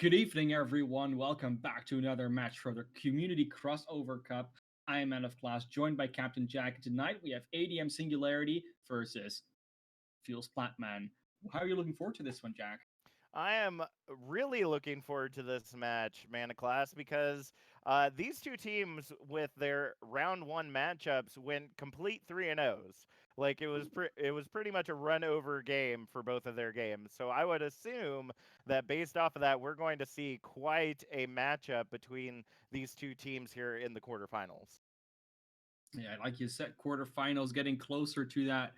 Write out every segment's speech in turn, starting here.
Good evening, everyone. Welcome back to another match for the Community Crossover Cup. I am Man of Class, joined by Captain Jack. Tonight we have ADM Singularity versus FeelsPlatMan. How are you looking forward to this one, Jack? I am really looking forward to this match, Mana Class, because these two teams with their round one matchups went complete 3-0s. Like it was pretty much a run over game for both of their games. So I would assume that based off of that, we're going to see quite a matchup between these two teams here in the quarterfinals. Yeah, like you said, quarterfinals getting closer to that,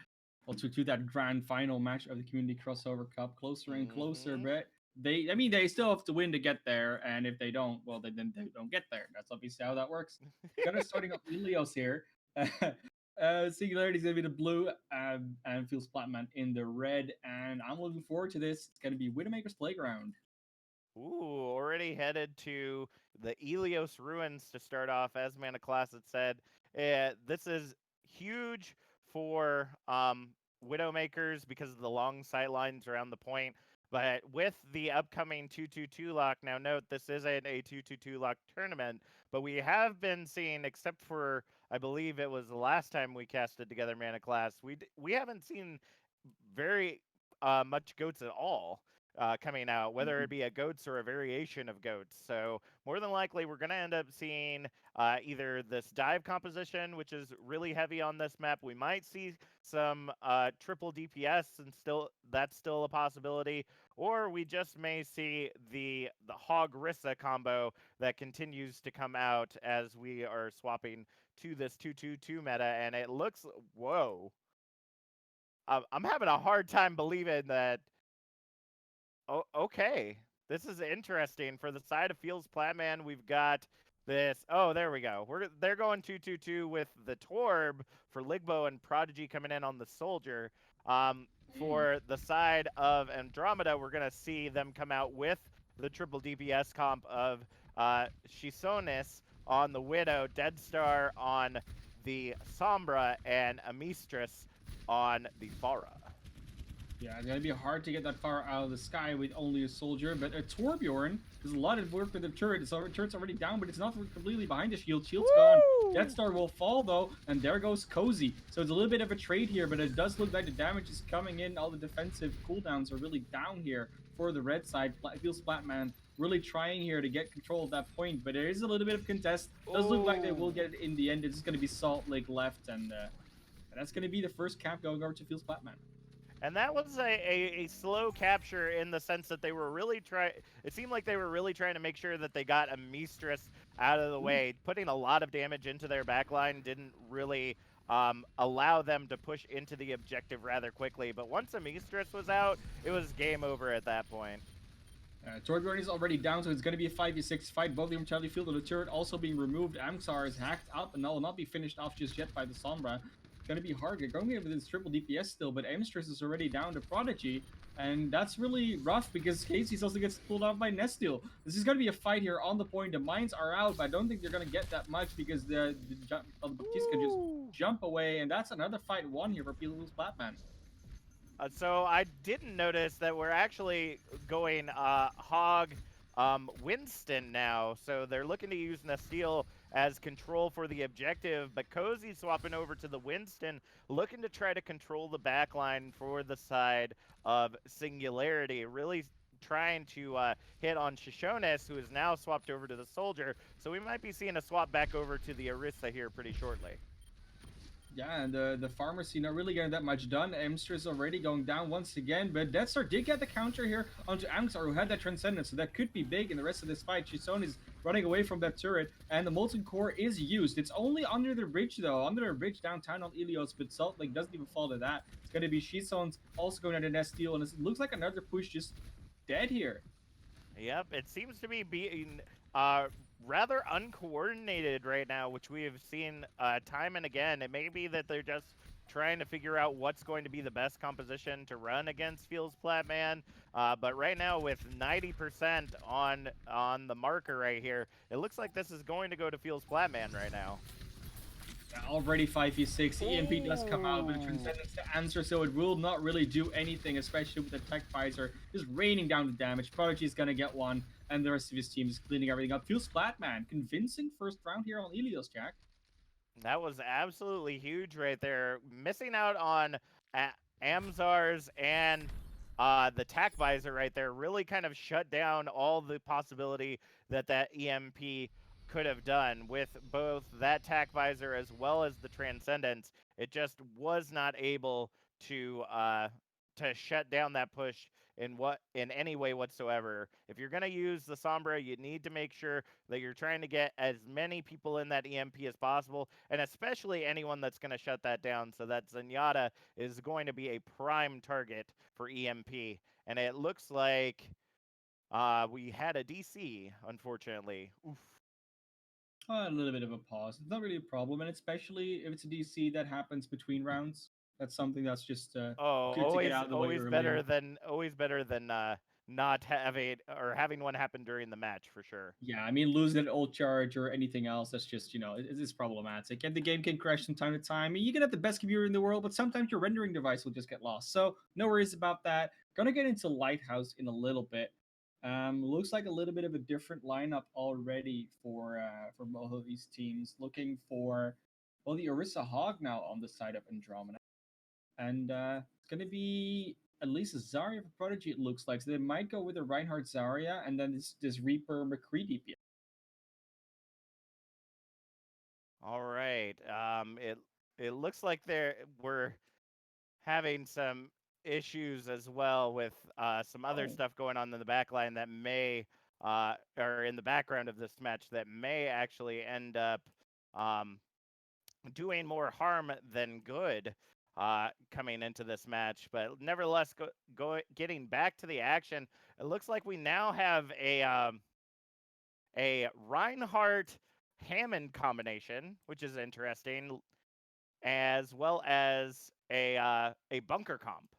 to that grand final match of the Community Crossover Cup, closer and closer. Hmm But they still have to win to get there, and if they don't, well, then they don't get there. That's obviously how that works. Gonna starting up Ilios here. Singularity is gonna be the blue, and feels Flatman in the red, and I'm looking forward to this. It's gonna be Widowmaker's Playground. Ooh, already headed to the Elios ruins to start off, as Mana Class had said. This is huge for Widowmakers because of the long sight lines around the point. But with the upcoming 2-2-2 lock, now note this isn't a 2-2-2 lock tournament, but we have been seeing, except for I believe it was the last time we casted together Mana Class, we haven't seen very much goats at all coming out, whether it be a goats or a variation of goats. So more than likely, we're going to end up seeing either this dive composition, which is really heavy on this map. We might see some triple DPS, and still that's still a possibility. Or we just may see the Hog Rissa combo that continues to come out as we are swapping to this 2-2-2 meta, and it looks whoa. I'm having a hard time believing that. Oh, okay. This is interesting. For the side of FeelsPlatMan, we've got this. Oh, there we go. They're going 2-2-2 with the Torb for Ligbo and Prodigy coming in on the Soldier. For the side of Andromeda, we're gonna see them come out with the triple DPS comp of Shisonis on the Widow, Deadstar on the Sombra, and Amistris on the Pharah. Yeah, it's gonna be hard to get that far out of the sky with only a soldier, but a Torbjorn does a lot of work with the turret. Turret's already down, but it's not completely behind the shield. Shield's gone. Death Woo! Star will fall though, and there goes Cozy. So it's a little bit of a trade here, but it does look like the damage is coming in. All the defensive cooldowns are really down here for the red side. Feels Flatman really trying here to get control of that point, but there is a little bit of contest. Does look like they will Oh. get it in the end. It's just going to be Salt Lake left, and that's going to be the first cap going over to Feels Flatman. And that was a slow capture in the sense that they were really trying. It seemed like they were really trying to make sure that they got a Mistress out of the way. Putting a lot of damage into their backline didn't really allow them to push into the objective rather quickly. But once a Mistress was out, it was game over at that point. Torbjorn is already down, so it's going to be a 5v6 fight. Both the Charlie Field and the turret also being removed. Amxar is hacked up and will not be finished off just yet by the Sombra. It's going to be hard. They're going with this triple DPS still, but Amstress is already down to Prodigy. And that's really rough because Casey's also gets pulled off by Nestil. This is going to be a fight here on the point. The mines are out, but I don't think they're going to get that much because the Baptiste can just Woo! jump away. And that's another fight won here for People's Batman. So I didn't notice that we're actually going Hog Winston now. So they're looking to use Nasteel as control for the objective, but Cozy swapping over to the Winston, looking to try to control the backline for the side of Singularity. Really trying to hit on Shishones, who is now swapped over to the Soldier. So we might be seeing a swap back over to the Orisa here pretty shortly. Yeah, and the pharmacy not really getting that much done. Amster already going down once again, but Deathstar did get the counter here onto Amsar, who had that Transcendence, so that could be big in the rest of this fight. Shison is running away from that turret, and the Molten Core is used. It's only under the bridge, though, under the bridge downtown on Ilios, but Salt Lake doesn't even fall to that. It's going to be Shison's also going to Nest Steel, and it looks like another push just dead here. Yep, it seems to be being uh, rather uncoordinated right now, which we have seen time and again. It may be that they're just trying to figure out what's going to be the best composition to run against FeelsPlatMan. But right now, with 90% on the marker right here, it looks like this is going to go to FeelsPlatMan right now. Already 5v6. EMP does come out with a Ooh. Transcendence to answer, so it will not really do anything, especially with the Tech Visor just raining down the damage. Prodigy is gonna get one. and the rest of his team is cleaning everything up. FeelsPlatMan, convincing first round here on Helios, Jack. That was absolutely huge right there. Missing out on Amzar's and the tack visor right there really kind of shut down all the possibility that that EMP could have done with both that tack visor as well as the transcendence. It just was not able to shut down that push in any way whatsoever. If you're gonna use the Sombra, you need to make sure that you're trying to get as many people in that EMP as possible, and especially anyone that's going to shut that down, so that Zenyatta is going to be a prime target for EMP. And it looks like we had a DC, unfortunately. Oof. A little bit of a pause. It's not really a problem, and especially if it's a DC that happens between rounds. That's something that's just Oh, good to get out of the way earlier. always better than not having or having one happen during the match for sure. Yeah, I mean, losing an ult charge or anything else, that's just, it's problematic. And the game can crash from time to time. I mean, you can have the best computer in the world, but sometimes your rendering device will just get lost. So, no worries about that. Gonna get into Lighthouse in a little bit. Looks like a little bit of a different lineup already for both of these teams. Looking for, well, the Orisa Hog now on the side of Andromeda. And it's going to be at least a Zarya for Prodigy, it looks like. So they might go with a Reinhardt Zarya and then this Reaper McCree DPS. All right. It looks like we're having some issues as well with some other Oh, stuff going on in the back line that may, or in the background of this match, that may actually end up um, doing more harm than good coming into this match. But nevertheless, getting back to the action, it looks like we now have a Reinhardt Hammond combination, which is interesting, as well as a bunker comp.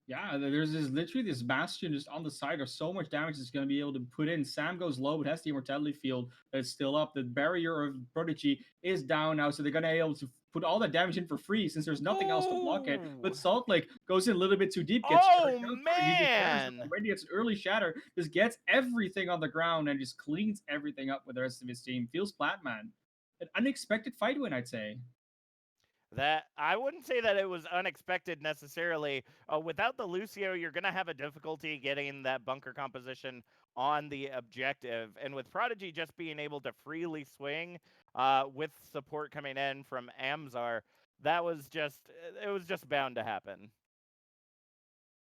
yeah, there's this literally this Bastion just on the side of so much damage it's going to be able to put in. Sam goes low, but has the Immortality Field that's still up. The barrier of Prodigy is down now, so they're going to be able to put all that damage in for free since there's nothing else to block it. But Ooh! Salt Lake goes in a little bit too deep, gets Oh charged out. Prodigy just shatters them man! already. It's an early shatter, just gets everything on the ground and just cleans everything up with the rest of his team. Feels flat, man. An unexpected fight win, I'd say. That I wouldn't say that it was unexpected necessarily. Without the Lucio, you're gonna have a difficulty getting that bunker composition on the objective, and with Prodigy just being able to freely swing, with support coming in from Amzar, it was just bound to happen.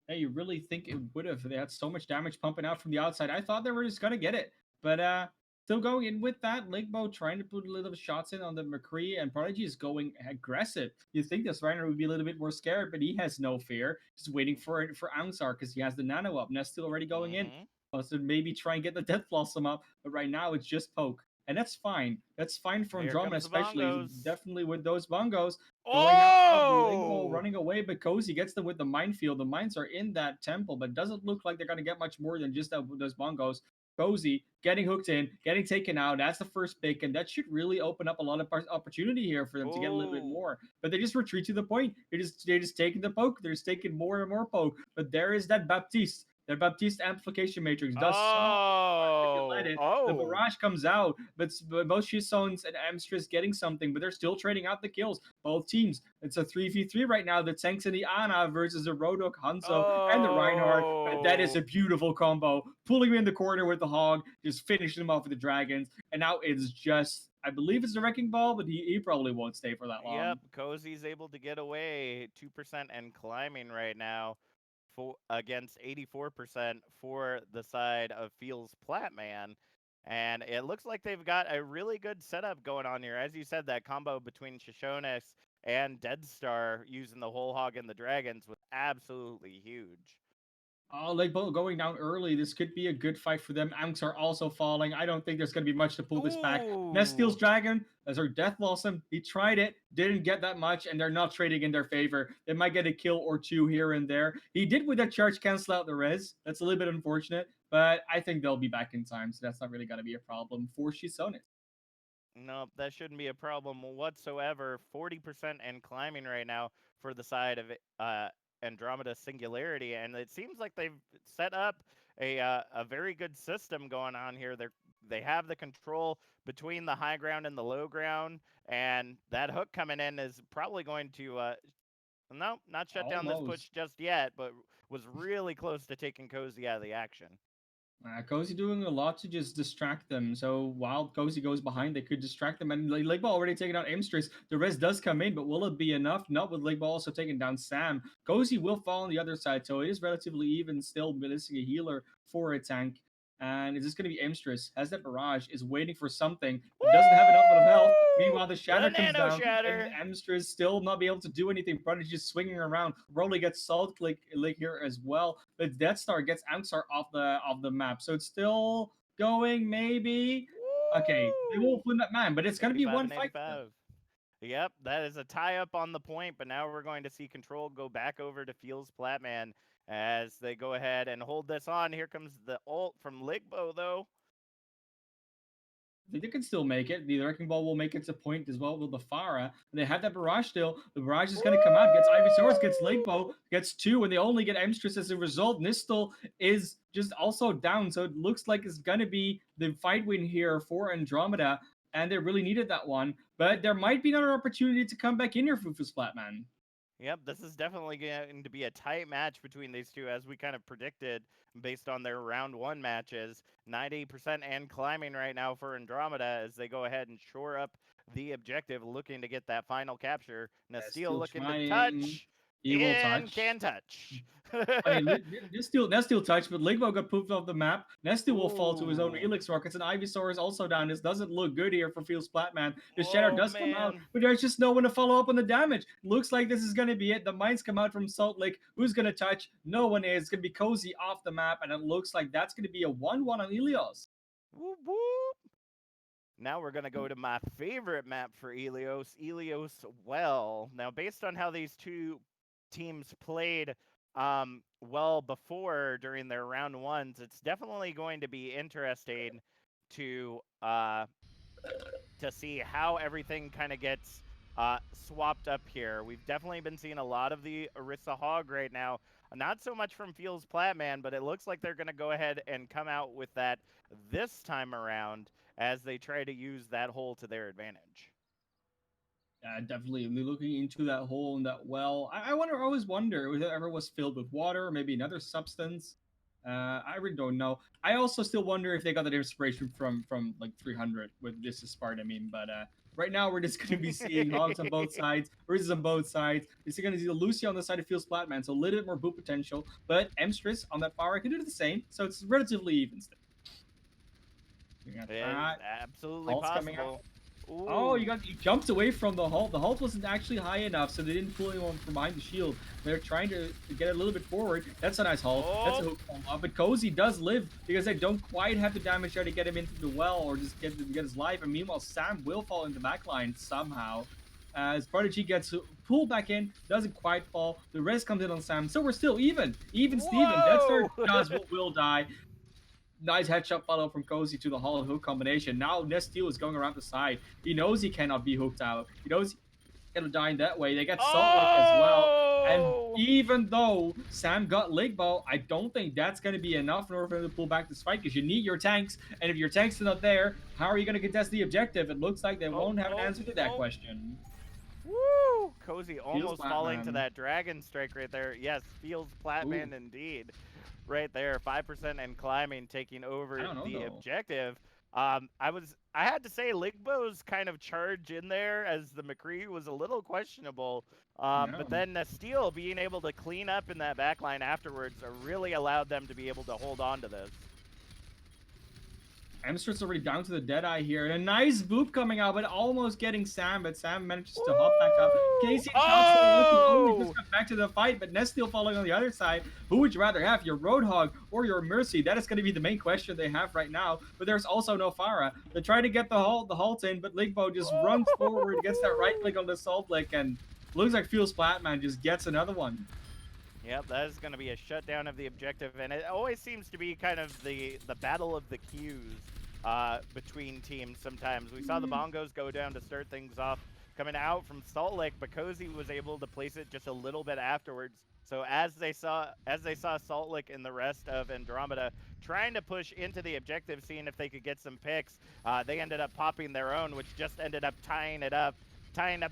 Hey, you really think it would have? They had so much damage pumping out from the outside. I thought they were just gonna get it, but still going in with that. Ligbo trying to put a little shots in on the McCree, and Prodigy is going aggressive. You think this Reiner would be a little bit more scared, but he has no fear, just waiting for Ansar because he has the nano up. Nest still already going in. Mm-hmm. So maybe try and get the Death Blossom up, but right now it's just poke. And that's fine. That's fine for Here Andromeda, comes the especially bongos. definitely with those bongos going out of Ligbo, Oh! running away, but Cozy gets them with the minefield. The mines are in that temple, but doesn't look like they're going to get much more than just those bongos. Cozy getting hooked in, getting taken out. That's the first pick, and that should really open up a lot of opportunity here for them to get a little bit Oh! more. But they just retreat to the point. They just taking the poke. They're just taking more and more poke. But there is that Baptiste. That Baptiste amplification matrix does so much if you let Oh! it. The Oh! barrage comes out, but both Shizones and Amstress getting something, but they're still trading out the kills. Both teams. It's a 3v3 right now. The tanks and the Ana versus the Rodok, Hanzo, and the Reinhardt. And that is Oh! a beautiful combo. Pulling him in the corner with the Hog, just finishing him off with the Dragons. And now it's just, I believe it's the Wrecking Ball, but he probably won't stay for that long. Yep, Cozy's able to get away 2% and climbing right now for against 84% for the side of FeelsPlatMan. And it looks like they've got a really good setup going on here. As you said, that combo between Shoshonis and Deadstar using the whole hog and the dragons was absolutely huge. Oh, like going down early. This could be a good fight for them. Anks are also falling. I don't think there's going to be much to pull this back. Nest steals Ooh! Dragon as our Death Blossom. He tried it, didn't get that much, and they're not trading in their favor. They might get a kill or two here and there. He did with that charge cancel out the res. That's a little bit unfortunate, but I think they'll be back in time, so that's not really going to be a problem for Shizone. Nope, that shouldn't be a problem whatsoever. 40% and climbing right now for the side of Andromeda Singularity, and it seems like they've set up a very good system going on here. They have the control between the high ground and the low ground, and that hook coming in is probably going to no, not shut down this push Almost. just yet, but was really close to taking Cozy out of the action. Cozy doing a lot to just distract them. So while Cozy goes behind, they could distract them. And Legba already taking out Amstress. The rest does come in, but will it be enough? Not with Legba also taking down Sam. Cozy will fall on the other side, so it is relatively even still, missing a healer for a tank. And is this going to be Amstress? Has that barrage, is waiting for something, but doesn't have enough of health. Woo! Meanwhile, the The Shatter comes Nano down, and Shatter. Amstress still not be able to do anything. Prodigy just swinging around. Probably gets Salt Click here as well. But Death Star gets Anxar off the map. So it's still going, maybe. Okay, they Woo! will flip that man, but it's gonna be 85 one and fight for them. 85. Yep, that is a tie up on the point, but now we're going to see Control go back over to FeelsPlatMan as they go ahead and hold this on. Here comes the ult from Ligbo, though. I think they can still make it. The Wrecking Ball will make it to point as well with the Farah. They have that barrage still. The barrage is going to come out. Gets Ivysaurus, gets Legbo, gets two, and they only get Amstress as a result. Nistel is just also down, so it looks like it's going to be the fight win here for Andromeda, and they really needed that one. But there might be another opportunity to come back in here for Flatman. Yep, this is definitely going to be a tight match between these two, as we kind of predicted based on their round one matches. 90% and climbing right now for Andromeda as they go ahead and shore up the objective, looking to get that final capture. Nasteel Still looking to trying. touch He will and touch. can touch. I mean, Nestil touched, but Ligbo got pooped off the map. Nestil will fall to his own Ooh. Helix Rockets, and Ivysaur is also down. This doesn't look good here for FeelsPlatMan. The Shadow Oh, does come out, man. but there's just no one to follow up on the damage. Looks like this is going to be it. The mines come out from Salt Lake. Who's going to touch? No one is. It's going to be Cozy off the map, and it looks like that's going to be a 1-1 on Helios. Whoop, whoop. Now we're going to go to my favorite map for Elios Well. Now, based on how these two teams played well before during their round ones, it's definitely going to be interesting to uh, to see how everything kind of gets swapped up here. We've definitely been seeing a lot of the Orisa Hog right now. Not so much from FeelsPlatMan, but it looks like they're going to go ahead and come out with that this time around as they try to use that hole to their advantage. Definitely looking into that hole in that well. I wonder. I always wonder if it ever was filled with water or maybe another substance. I really don't know. I also still wonder if they got that inspiration from like 300 with this is Sparta meme. But right now we're just going to be seeing hogs on both sides, Rizzes on both sides. We're going to see Lucy on the side of FeelsPlatMan, so a little bit more boot potential. But Emstress on that far, I can do the same, so it's relatively even still. We got It is that. absolutely Halt's coming out. possible. Oh, Ooh. you jumped away from the halt. The halt wasn't actually high enough, so they didn't pull anyone from behind the shield. They're trying to get a little bit forward. That's a nice halt. That's a Oh. hook follow up. But Cozy does live because they don't quite have the damage there to get him into the well or just get his life. And meanwhile, Sam will fall in the backline somehow. As Prodigy gets pulled back in, doesn't quite fall. The rest comes in on Sam. So we're still even. Even Steven. That's their Whoa. does what will die. Nice headshot follow from Cozy to the Hall hook combination. Now Nestil is going around the side. He knows he cannot be hooked out. He knows he's gonna die in that way. They get Salt Lake as well. And Oh. even though Sam got Leg Ball, I don't think that's gonna be enough in order for him to pull back this fight because you need your tanks. And if your tanks are not there, how are you gonna contest the objective? It looks like they Oh, won't have an oh, answer to that oh. question. Woo! Cozy Feels almost flat, falling to man. that dragon strike right there. Yes, feels Ooh, Platman indeed. Right there, 5% and climbing, taking I over don't know the though. objective. I had to say Ligbo's kind of charge in there as the McCree was a little questionable. Yeah. But then Steel being able to clean up in that backline afterwards really allowed them to be able to hold on to this. Amster's already down to the Deadeye here. And a nice boop coming out, but almost getting Sam. But Sam manages to hop back up. Woo! Casey and Shots only just Oh! got back to the fight, but Nest still following on the other side. Who would you rather have, your Roadhog or your Mercy? That is going to be the main question they have right now. But there's also no Farah. They try to get the halt in, but Ligbo just runs forward, gets that right click on the Salt Lick, and looks like FeelsPlatMan just gets another one. Yep, that is going to be a shutdown of the objective, and it always seems to be kind of the battle of the cues between teams sometimes. We saw the bongos go down to start things off coming out from Salt Lake, but Cozy was able to place it just a little bit afterwards. So as they saw Salt Lick and the rest of Andromeda trying to push into the objective, seeing if they could get some picks, they ended up popping their own, which just ended up tying up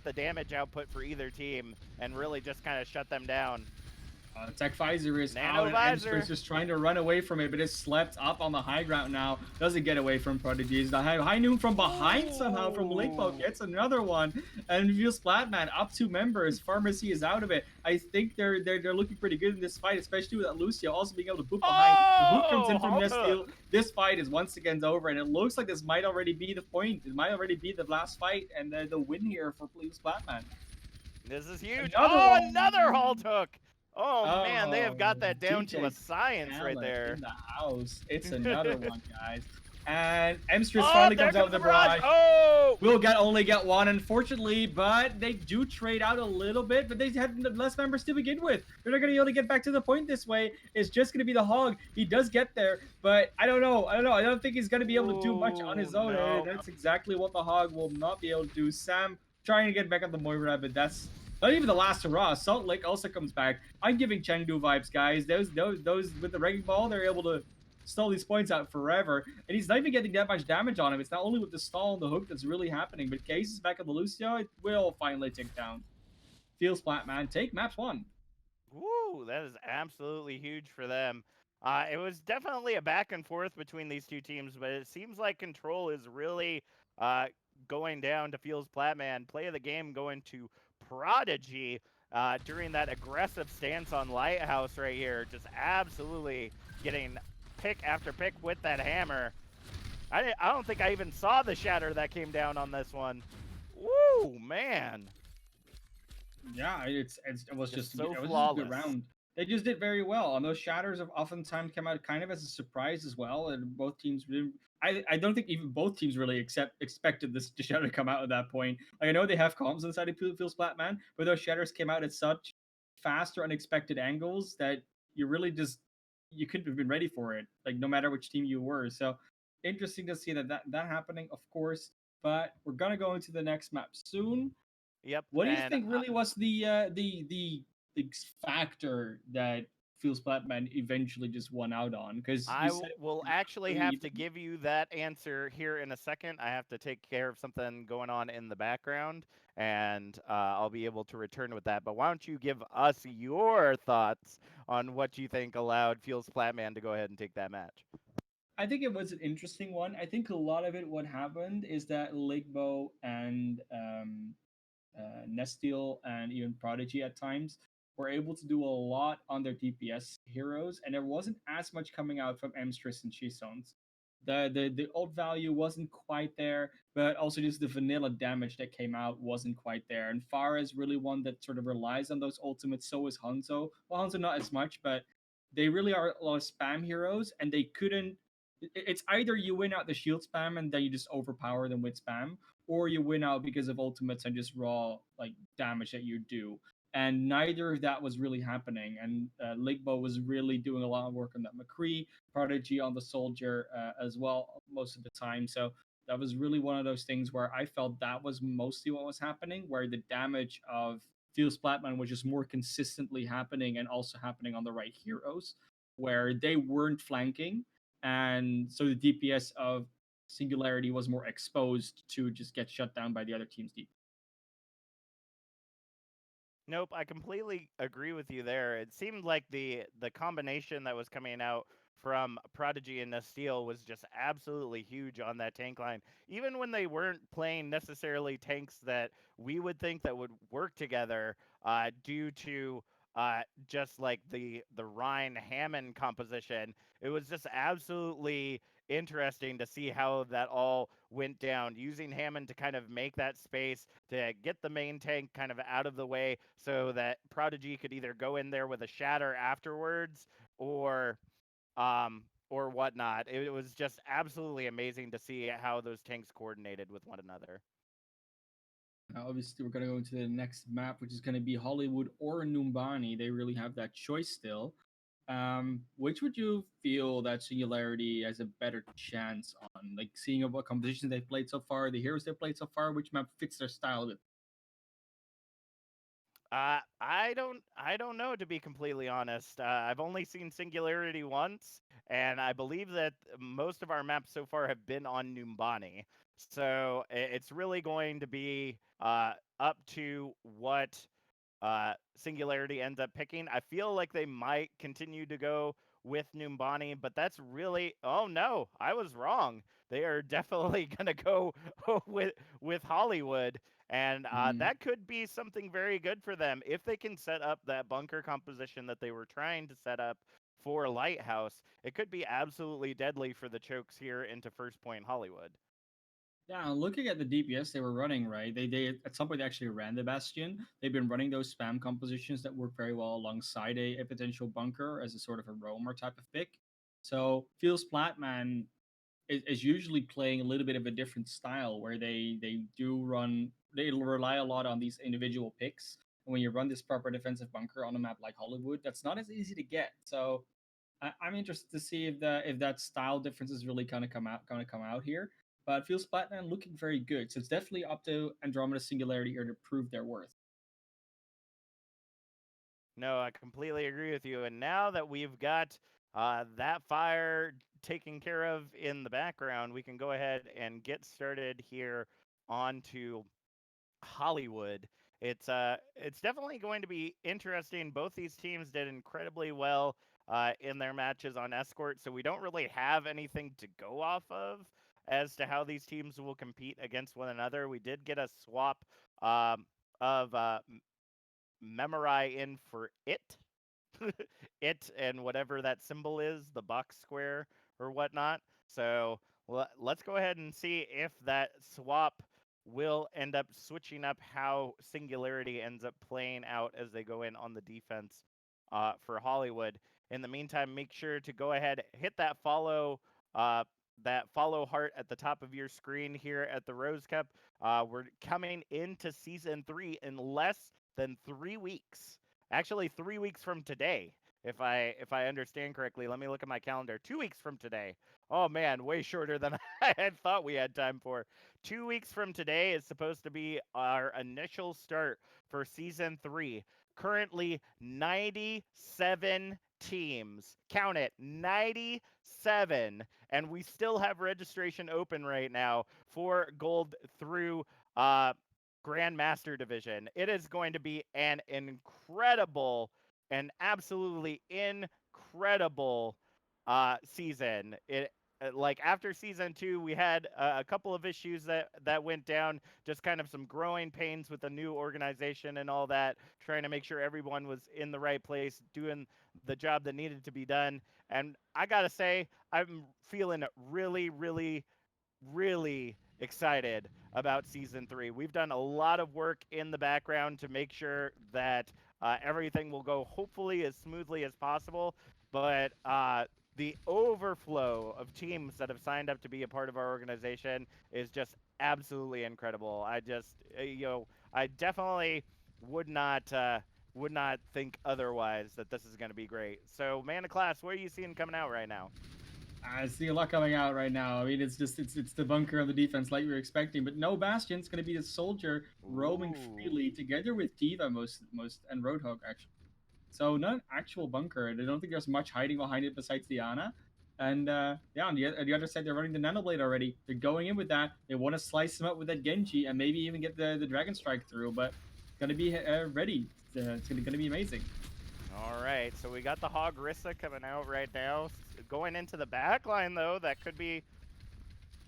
the damage output for either team, and really just kind of shut them down. Tech Visor is out, Nano and Emster is visor. just trying to run away from it, but it's slept up on the high ground now. Doesn't get away from Prodigies. The high noon from behind somehow from Linkbo Ooh. gets another one, and FeelsPlatMan up 2 members. Pharmacy is out of it. I think they're looking pretty good in this fight, especially with Lucio also being able to boot behind. The hook comes in Oh, from halt Nesteel. hook. This fight is once again over, and it looks like this might already be the point. It might already be the last fight and the win here for FeelsPlatMan. This is huge. Another Oh, another halt one. hook. Oh man, they have Oh, got that down to a DJ science right Talent there. in the house. It's another one, guys. And Emstress Oh, finally there comes out comes with the the barrage. barrage. Oh. We'll only get one, unfortunately, but they do trade out a little bit, but they had less members to begin with. They're not going to be able to get back to the point this way. It's just going to be the hog. He does get there, but I don't know. I don't think he's going to be able to do much on Ooh, his own. And no. that's exactly what the hog will not be able to do. Sam trying to get back on the Moira, but that's not even the last hurrah. Salt Lake also comes back. I'm giving Chengdu vibes, guys. Those with the wrecking ball, they're able to stall these points out forever, and he's not even getting that much damage on him. It's not only with the stall and the hook that's really happening, but Case is back on the Lucio. It will finally tick down. FeelsPlatMan, take maps 1. Woo, that is absolutely huge for them. It was definitely a back and forth between these two teams, but it seems like control is really uh, going down to Feels Platman. Play of the game going to Prodigy during that aggressive stance on Lighthouse right here. Just absolutely getting pick after pick with that hammer. I don't think I even saw the shatter that came down on this one. Woo, man. Yeah, it was Just just so it was just a good flawless. round. They just did very well, and those shatters have oftentimes come out kind of as a surprise as well. And both teams didn't. I don't think even both teams really expected this shatter to come out at that point. Like, I know they have comms inside of FeelsPlatMan, but those shatters came out at such fast or unexpected angles that you really just you couldn't have been ready for it. Like, no matter which team you were. So interesting to see that happening, of course. But we're gonna go into the next map soon. Yep, What do you and think really was the factor that Feels Flatman eventually just won out on? Because you said it will was actually pretty have to even. give you that answer here in a second. I have to take care of something going on in the background, and I'll be able to return with that. But why don't you give us your thoughts on what you think allowed Feels Flatman to go ahead and take that match? I think it was an interesting one. I think a lot of it, what happened is that Ligbo and Nesteel and even Prodigy at times were able to do a lot on their DPS heroes, and there wasn't as much coming out from Emstress and Shizones. The ult value wasn't quite there, but also just the vanilla damage that came out wasn't quite there. And Farah is really one that sort of relies on those ultimates. So is Hanzo. Well, Hanzo not as much, but they really are a lot of spam heroes, and they couldn't. It's either you win out the shield spam and then you just overpower them with spam, or you win out because of ultimates and just raw like damage that you do. And neither of that was really happening. And Ligbo was really doing a lot of work on that McCree, Prodigy on the soldier as well most of the time. So that was really one of those things where I felt that was mostly what was happening, where the damage of Feels Flatman was just more consistently happening and also happening on the right heroes, where they weren't flanking. And so the DPS of Singularity was more exposed to just get shut down by the other team's deep. Nope, I completely agree with you there. It seemed like the combination that was coming out from Prodigy and Nasteel was just absolutely huge on that tank line. Even when they weren't playing necessarily tanks that we would think that would work together, due to just like the Rhine Hammond composition, it was just absolutely interesting to see how that all went down, using Hammond to kind of make that space to get the main tank kind of out of the way so that Prodigy could either go in there with a shatter afterwards or whatnot. It was just absolutely amazing to see how those tanks coordinated with one another. Now, obviously, we're going to go into the next map, which is going to be Hollywood or Numbani. They really have that choice still. Which would you feel that Singularity has a better chance on? Like, seeing what compositions they've played so far, the heroes they've played so far, which map fits their style? I don't know, to be completely honest. I've only seen Singularity once, and I believe that most of our maps so far have been on Numbani. So it's really going to be up to what Singularity ends up picking. I feel like they might continue to go with Numbani, but that's really, oh no, I was wrong. They are definitely gonna go with Hollywood, and Mhm. that could be something very good for them if they can set up that bunker composition that they were trying to set up for Lighthouse. It could be absolutely deadly for the chokes here into First Point Hollywood. Yeah, looking at the DPS they were running, right? They at some point they actually ran the Bastion. They've been running those spam compositions that work very well alongside a potential bunker as a sort of a roamer type of pick. So FeelsPlatMan is usually playing a little bit of a different style where they do run they rely a lot on these individual picks. And when you run this proper defensive bunker on a map like Hollywood, that's not as easy to get. So I'm interested to see if that style difference is really gonna come out here. But feels Splatman looking very good, so it's definitely up to Andromeda Singularity here to prove their worth. No, I completely agree with you. And now that we've got that fire taken care of in the background, we can go ahead and get started here onto Hollywood. It's definitely going to be interesting. Both these teams did incredibly well in their matches on Escort, so we don't really have anything to go off of as to how these teams will compete against one another. We did get a swap of Memori in for it and whatever that symbol is, the box square or whatnot. So let's go ahead and see if that swap will end up switching up how Singularity ends up playing out as they go in on the defense for Hollywood. In the meantime, make sure to go ahead, hit uh, that follow heart at the top of your screen here at the Rose Cup. We're coming into season 3 in less than 3 weeks. Actually, 3 weeks from today, if I understand correctly. Let me look at my calendar. 2 weeks from today. Oh man, way shorter than I had thought we had time for. 2 weeks from today is supposed to be our initial start for season 3. Currently, 97 teams. Count it, 97, and we still have registration open right now for gold through uh Grandmaster Division. It is going to be an incredible, an absolutely incredible season. It like after season 2, we had a couple of issues that went down, just kind of some growing pains with the new organization and all that, trying to make sure everyone was in the right place, doing the job that needed to be done. And I gotta say, I'm feeling really, really, really excited about season 3. We've done a lot of work in the background to make sure that everything will go hopefully as smoothly as possible. But the overflow of teams that have signed up to be a part of our organization is just absolutely incredible. I definitely would not would not think otherwise that this is going to be great. So, man of class, what are you seeing coming out right now? I see a lot coming out right now. I mean, it's just it's the bunker of the defense like we were expecting, but no Bastion. It's going to be the soldier roaming Ooh. freely together with Diva most and Roadhog actually. So not an actual bunker. I don't think there's much hiding behind it besides Diana. And yeah, on the other side, they're running the Nanoblade already. They're going in with that. They want to slice him up with that Genji and maybe even get the Dragon Strike through. But it's gonna be ready. It's gonna be amazing. All right, so we got the Hog Rissa coming out right now. Going into the back line, though, that could be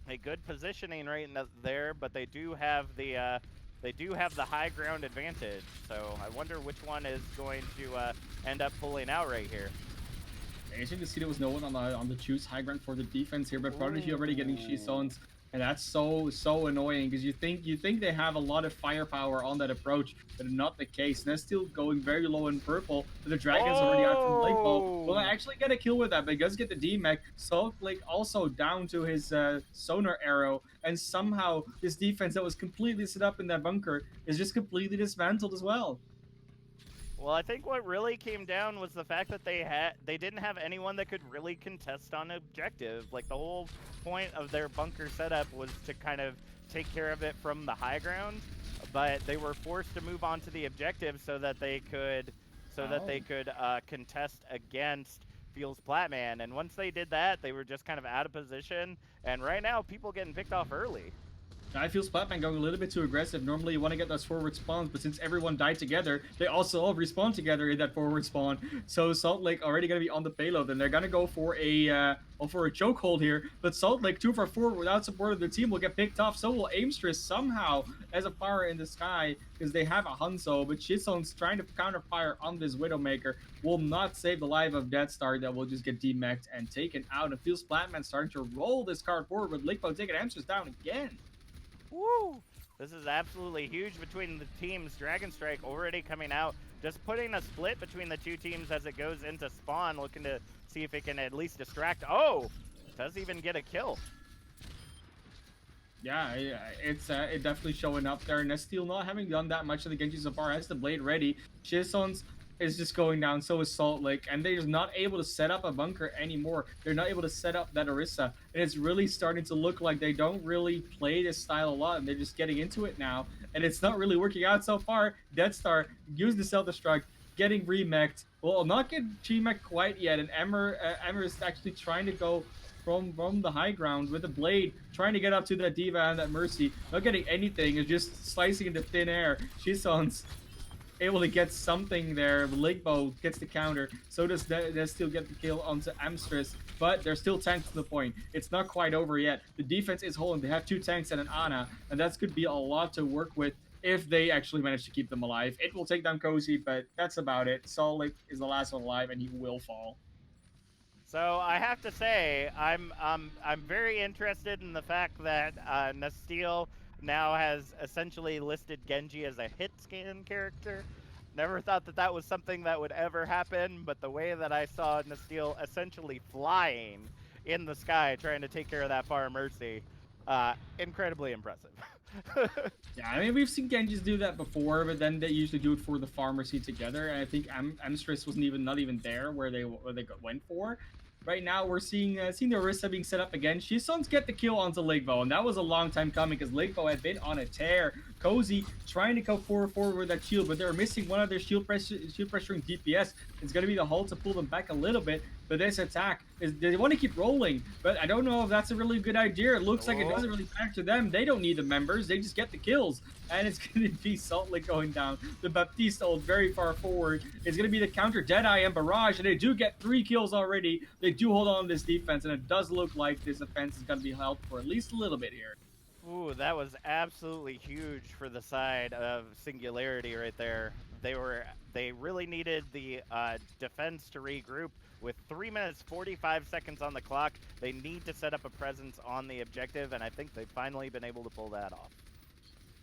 a good positioning right there, but they do have the high ground advantage. So I wonder which one is going to end up pulling out right here. Interesting to see there was no one on the choose high ground for the defense here, but Prodigy already getting Ooh. Shizones, and that's so annoying because you think they have a lot of firepower on that approach, but not the case. And they're still going very low in purple, but the Dragon's already out from Blake Ball. Will I Oh! actually get a kill with that? But he does get the D-Mech. Salt Blake also down to his sonar arrow, and somehow this defense that was completely set up in that bunker is just completely dismantled as well. Well, I think what really came down was the fact that they didn't have anyone that could really contest on objective. Like the whole point of their bunker setup was to kind of take care of it from the high ground, but they were forced to move on to the objective so that they could Oh. contest against FeelsPlatMan. And once they did that, they were just kind of out of position. And right now, people getting picked off early. I feel Splatman going a little bit too aggressive. Normally, you want to get those forward spawns, but since everyone died together, they also all respawn together in that forward spawn. So Salt Lake already going to be on the payload, and they're going to go for a chokehold here. But Salt Lake 2 for 4 without support of the team will get picked off. So will Aimstress somehow as a fire in the sky because they have a Hanzo, but Shizon's trying to counterfire on this Widowmaker will not save the life of Death Star. That will just get demeched and taken out. And feels Splatman starting to roll this card forward with Lickbo taking Aimstress down again. Woo! This is absolutely huge between the teams. Dragon Strike already coming out, just putting a split between the two teams as it goes into spawn, looking to see if it can at least distract. Oh! Does even get a kill. Yeah, it definitely showing up there. Nestil not having done that much of the Genji so far has the blade ready. Shizon's is just going down, so is Salt Lake, and they're just not able to set up a bunker anymore. They're not able to set up that Orisa, and it's really starting to look like they don't really play this style a lot, and they're just getting into it now, and it's not really working out so far. Death Star used the self-destruct, getting remeked. Well, not get G-mech quite yet, and Emmer is actually trying to go from the high ground with the blade, trying to get up to that Diva and that Mercy. Not getting anything, is just slicing into thin air. Shison's able to get something there. Ligbo gets the counter. So does they still get the kill onto Amstress. But they're still tanks to the point. It's not quite over yet. The defense is holding. They have 2 tanks and an Ana, and that's could be a lot to work with if they actually manage to keep them alive. It will take down Cozy, but that's about it. Solik is the last one alive, and he will fall. So I have to say, I'm very interested in the fact that Nasteel now has essentially listed Genji as a hit scan character. Never thought that that was something that would ever happen, but the way that I saw Nasteel essentially flying in the sky trying to take care of that Far Mercy, incredibly impressive. Yeah, I mean, we've seen Genjis do that before, but then they usually do it for the pharmacy together. And I think Amstress wasn't even not even there where they went for. Right now, we're seeing the Orisa being set up again. Shison's get the kill onto Ligbo, and that was a long time coming because Ligbo had been on a tear. Cozy trying to go forward with that shield, but they're missing one of their shield pressuring DPS. It's going to be the hull to pull them back a little bit. But this attack is they want to keep rolling, but I don't know if that's a really good idea. It looks like it doesn't really matter to them. They don't need the members; they just get the kills, and it's going to be Salt Lake going down. The Baptiste ult very far forward. It's going to be the counter Deadeye and Barrage, and they do get 3 kills already. They do hold on to this defense, and it does look like this offense is going to be held for at least a little bit here. Ooh, that was absolutely huge for the side of Singularity right there. They really needed the defense to regroup. With 3 minutes 45 seconds on the clock, they need to set up a presence on the objective, and I think they've finally been able to pull that off.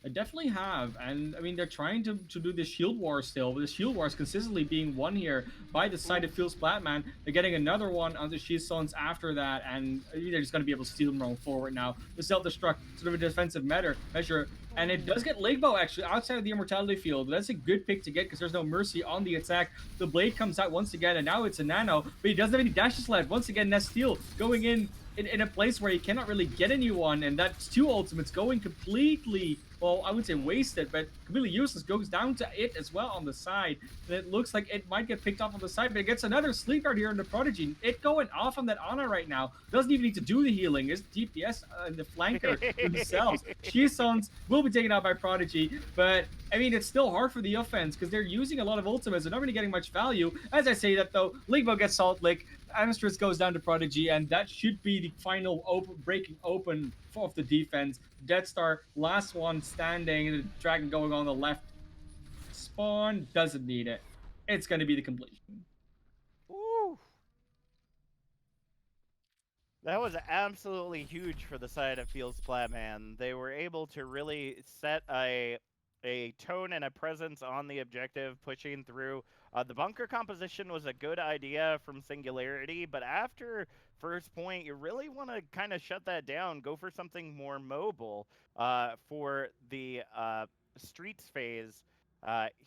I definitely have, and I mean they're trying to do the shield war still, but the shield war is consistently being won here by the side of FeelsPlatMan. They're getting another one on the Shizons after that, and they're just going to be able to steal them rolling forward now. The self-destruct, sort of a defensive measure, and it does get Legbo actually outside of the immortality field. That's a good pick to get because there's no mercy on the attack. The blade comes out once again, and now it's a nano, but he doesn't have any dashes left. Once again, Nestil going in a place where he cannot really get anyone, and that's 2 ultimates going completely, well, I would say wasted, but completely useless. Goes down to it as well on the side, and it looks like it might get picked off on the side, but it gets another sleep guard here in the Prodigy. It going off on that Ana right now. Doesn't even need to do the healing. It's DPS and the flanker themselves. Shisons will be taken out by Prodigy, but I mean, it's still hard for the offense because they're using a lot of ultimates. They're not really getting much value. As I say that, though, Ligbo gets Salt Lick. Amstress goes down to Prodigy, and that should be the final breaking open of the defense. Death Star, last one standing. The Dragon going on the left. Spawn doesn't need it. It's going to be the completion. Woo! That was absolutely huge for the side of FeelsPlatMan. They were able to really set a tone and a presence on the objective, pushing through. The bunker composition was a good idea from Singularity, but after first point, you really want to kind of shut that down, go for something more mobile for the streets phase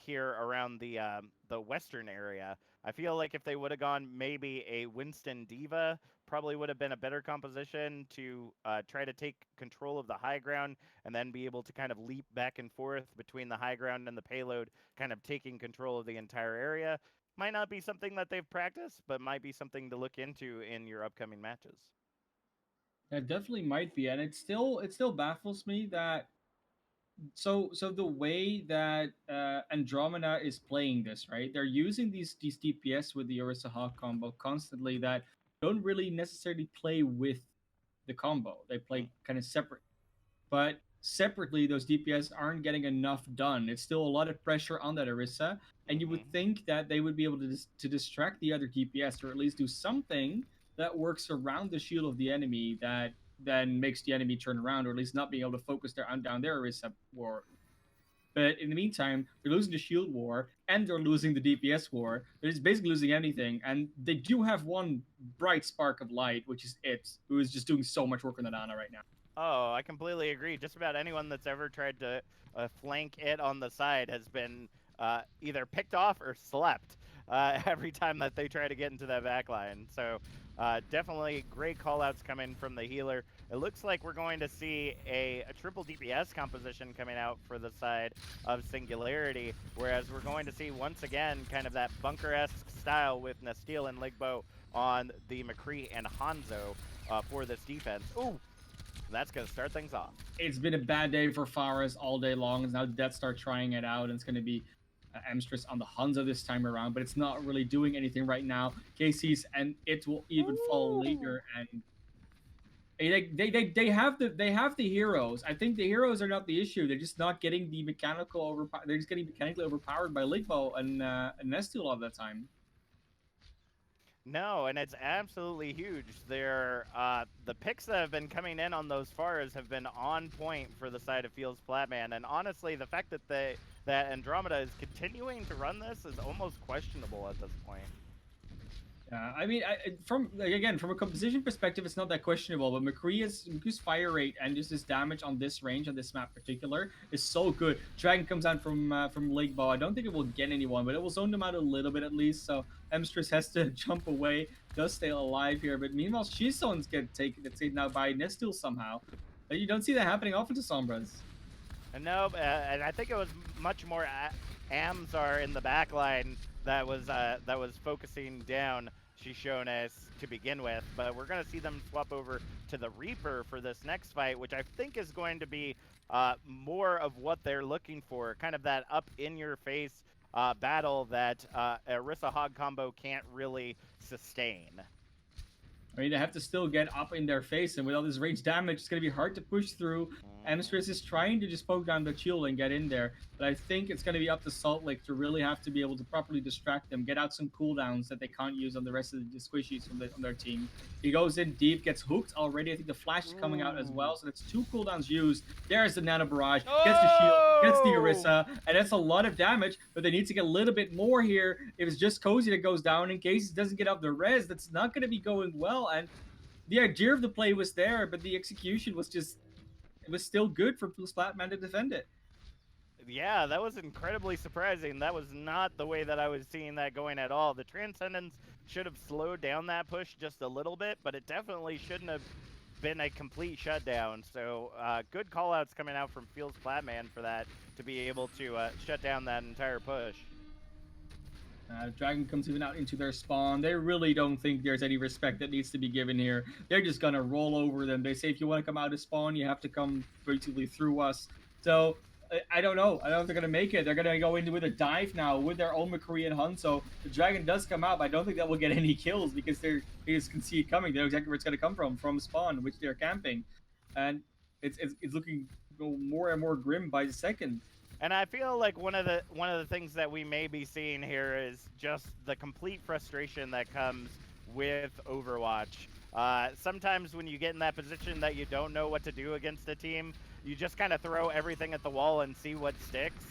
here around the western area. I feel like if they would have gone maybe a Winston Diva, probably would have been a better composition to try to take control of the high ground and then be able to kind of leap back and forth between the high ground and the payload, kind of taking control of the entire area. Might not be something that they've practiced, but might be something to look into in your upcoming matches. That definitely might be, and it still baffles me that so the way that Andromeda is playing this, right? They're using these DPS with the Orisa Hawk combo constantly that don't really necessarily play with the combo. They Mm. play kind of separate, but separately those DPS aren't getting enough done. It's still a lot of pressure on that Orisa, and you would Hmm. think that they would be able to to distract the other DPS or at least do something that works around the shield of the enemy that then makes the enemy turn around or at least not being able to focus their down their Orisa war. But in the meantime, they're losing the shield war and they're losing the DPS war. They're just basically losing anything. And they do have one bright spark of light, which is it, who is just doing so much work on the Nana right now. Oh, I completely agree. Just about anyone that's ever tried to flank it on the side has been either picked off or slept every time that they try to get into that back line. So definitely great callouts coming from the healer. It looks like we're going to see a triple DPS composition coming out for the side of Singularity, whereas we're going to see once again kind of that bunker-esque style with Nasteel and Ligbo on the McCree and Hanzo for this defense. Ooh, that's going to start things off. It's been a bad day for Faris all day long. And now Death Star trying it out, and it's going to be Amstress on the Hanzo this time around, but it's not really doing anything right now. Casey's and it will even fall Ooh. later, and they have the heroes. I think the heroes are not the issue. They're just not getting the mechanical over. They're just getting mechanically overpowered by Ligbo and Nestle all the time. No, and it's absolutely huge. The picks that have been coming in on those fars have been on point for the side of FeelsPlatMan, and honestly, the fact that that Andromeda is continuing to run this is almost questionable at this point. I mean, from like, again from a composition perspective, it's not that questionable. But McCree's fire rate and just his damage on this range on this map particular is so good. Dragon comes out from Lake Ball. I don't think it will get anyone, but it will zone them out a little bit at least. So Emstress has to jump away, does stay alive here. But meanwhile, Shizones get taken out by Nestil somehow. You don't see that happening often to Sombras. And no, and I think it was much more Amzar in the back line that was focusing down Shishones to begin with, but we're going to see them swap over to the Reaper for this next fight, which I think is going to be more of what they're looking for, kind of that up in your face battle that Orisa Hog combo can't really sustain. I mean, they have to still get up in their face, and with all this range damage, it's going to be hard to push through. Mhm. Amstress is trying to just poke down the shield and get in there, but I think it's going to be up to Salt Lake to really have to be able to properly distract them, get out some cooldowns that they can't use on the rest of the squishies on their team. He goes in deep, gets hooked already. I think the flash is coming out as Ooh. well, so that's two cooldowns used. There's the Nano Barrage, gets the shield, gets the Oh! Orisa, and that's a lot of damage, but they need to get a little bit more here. If it's just Cozy that goes down, in case he doesn't get up the res, that's not going to be going well, and the idea of the play was there, but the execution was just it was still good for FeelsPlatMan to defend it. Yeah, that was incredibly surprising. That was not the way that I was seeing that going at all. The Transcendence should have slowed down that push just a little bit, but it definitely shouldn't have been a complete shutdown. So good callouts coming out from FeelsPlatMan for that to be able to shut down that entire push. Dragon comes even out into their spawn. They really don't think there's any respect that needs to be given here. They're just gonna roll over them. They say if you want to come out of spawn, you have to come basically through us. So I don't know. I don't know if they're gonna make it. They're gonna go into with a dive now with their own McCree and Hun. So the dragon does come out, but I don't think that will get any kills because they just can see it coming. They know exactly where it's gonna come from spawn, which they're camping, and it's looking more and more grim by the second. And I feel like one of the things that we may be seeing here is just the complete frustration that comes with Overwatch. Sometimes when you get in that position that you don't know what to do against a team, you just kind of throw everything at the wall and see what sticks.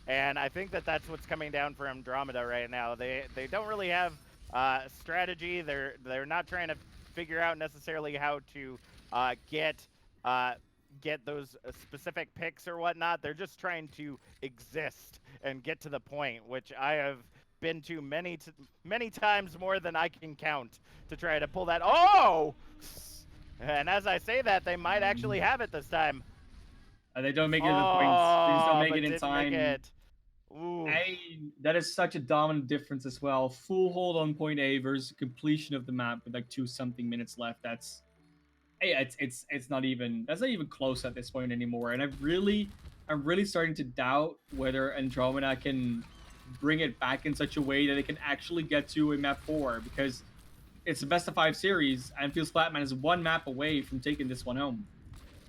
And I think that that's what's coming down for Andromeda right now. They don't really have strategy. They're not trying to figure out necessarily how to get uh, get those specific picks or whatnot. They're just trying to exist and get to the point, which I have been to many times more than I can count to try to pull that. Oh! And as I say that, they might actually Um, have it this time. they don't make it to the points. They just don't Oh, make it but in didn't make time. it. Ooh. I That is such a dominant difference as well. Full hold on point A versus completion of the map with like 2 something minutes left. That's yeah, it's not even that's not even close at this point anymore. And I'm really starting to doubt whether Andromeda can bring it back in such a way that it can actually get to a map 4, because it's a best of 5 series and Feels Flatman is one map away from taking this one home.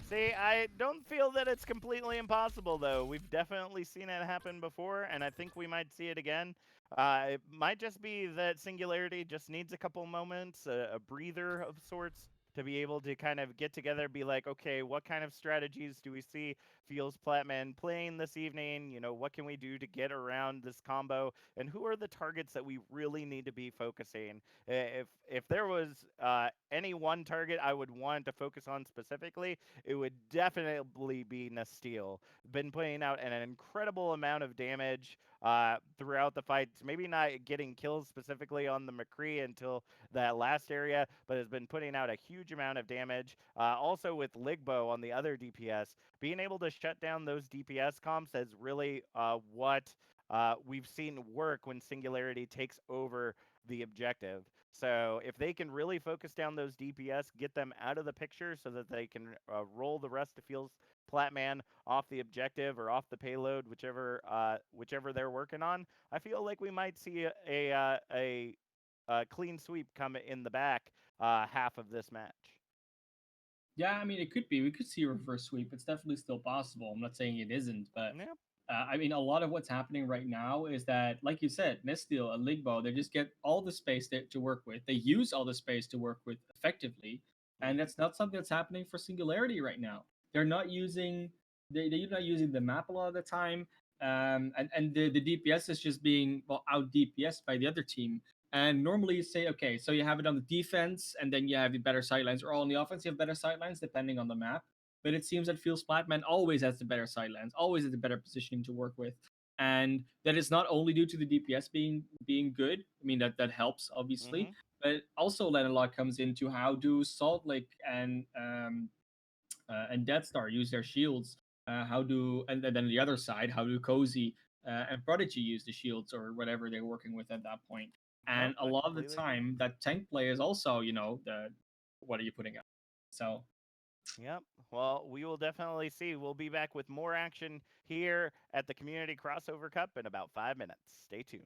See, I don't feel that it's completely impossible, though. We've definitely seen it happen before, and I think we might see it again. It might just be that Singularity just needs a couple moments, a breather of sorts, to be able to kind of get together, be like, okay, what kind of strategies do we see Feels Platman playing this evening? You know, what can we do to get around this combo? And who are the targets that we really need to be focusing? If there was any one target I would want to focus on specifically, it would definitely be Nasteel. Been putting out an incredible amount of damage throughout the fights. Maybe not getting kills specifically on the McCree until that last area, but has been putting out a huge amount of damage. Also with Ligbo on the other DPS, being able to shut down those DPS comps is really what we've seen work when Singularity takes over the objective. So if they can really focus down those DPS, get them out of the picture so that they can roll the rest of Feels Platman off the objective or off the payload, whichever they're working on, I feel like we might see a clean sweep come in the back half of this match. Yeah, I mean, it could be. We could see a reverse sweep. It's definitely still possible. I'm not saying it isn't, but Yep. I mean, a lot of what's happening right now is that, like you said, Nesteel and Ligbo, they just get all the space to work with. They use all the space to work with effectively, and Mm-hmm. that's not something that's happening for Singularity right now. They're not using they're not using the map a lot of the time, and the DPS is just being well out DPS by the other team. And normally you say, okay, so you have it on the defense, and then you have the better sidelines, or on the offense you have better sidelines depending on the map. But it seems that Feels Flatman always has the better sidelines, always has the better positioning to work with, and that is not only due to the DPS being good. I mean that helps Mm-hmm. obviously, but also then a lot comes into how do Salt Lake and Death Star use their shields. How do and then the other side, how do Cozy and Prodigy use the shields or whatever they're working with at that point? Nope, And a I lot of the completely agree. time, that tank play is also, the what are you putting out? So Yep. Well, we will definitely see. We'll be back with more action here at the Community Crossover Cup in about 5 minutes. Stay tuned.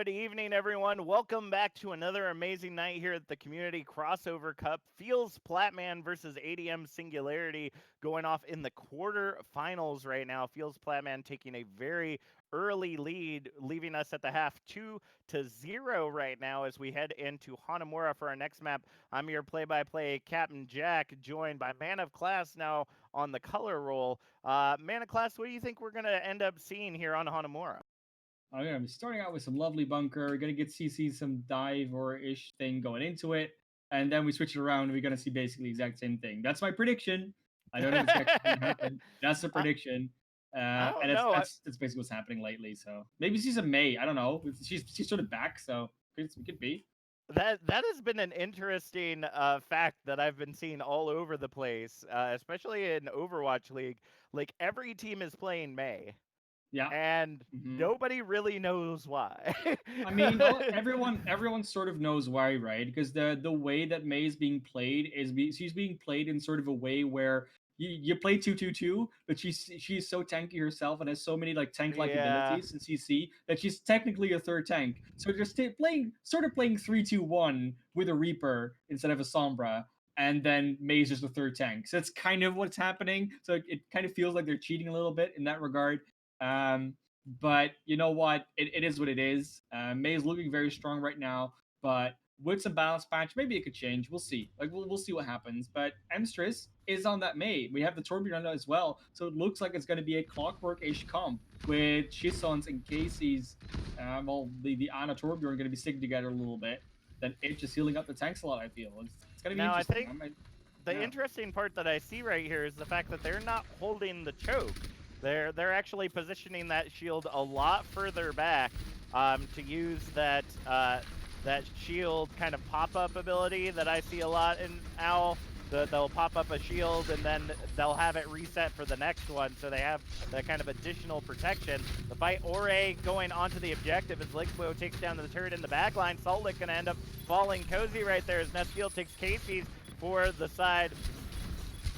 Good evening, everyone. Welcome back to another amazing night here at the Community Crossover Cup. FeelsPlatMan versus ADM Singularity going off in the quarterfinals right now. FeelsPlatMan taking a very early lead, leaving us at the half 2-0 right now as we head into Hanamura for our next map. I'm your play-by-play Captain Jack, joined by Man of Class now on the color roll. Man of Class, what do you think we're going to end up seeing here on Hanamura? I'm gonna be starting out with some lovely bunker. We're gonna get CC some dive or ish thing going into it, and then we switch it around. And we're gonna see basically the exact same thing. That's my prediction. I don't know if it's actually gonna happen. That's the I, prediction, I and don't that's know. that's that's basically what's happening lately. So maybe she's a May. I don't know. She's sort of back, so it could be. That has been an interesting fact that I've been seeing all over the place, especially in Overwatch League. Like every team is playing May, Yeah. and Hmm. nobody really knows why. I mean, everyone sort of knows why, right? Because the way that May is being played she's being played in sort of a way where you play 2-2-2, but she's so tanky herself and has so many like tank like Yeah, abilities in CC that she's technically a third tank. So just playing 3-2-1 with a Reaper instead of a Sombra. And then May's just a third tank. So that's kind of what's happening. So it kind of feels like they're cheating a little bit in that regard. Um, but you know what? It is what it is. May is looking very strong right now, but with some balance patch, maybe it could change. We'll see. Like we'll see what happens. But Emstress is on that May. We have the Tourbillon as well, so it looks like it's going to be a clockwork-ish comp with Shissons and Casey's. Well, the Ana Tourbillon are going to be sticking together a little bit. Then it just healing up the tanks a lot. I feel it's going to be now I interesting. think I might, the yeah. interesting part that I see right here is the fact that they're not holding the choke. They're actually positioning that shield a lot further back to use that shield kind of pop-up ability that I see a lot in Owl. They'll pop up a shield and then they'll have it reset for the next one, so they have that kind of additional protection. The fight Ore going onto the objective as Ligbo takes down the turret in the back line. Salt Lick gonna end up falling cozy right there as Nestfield takes Casey's for the side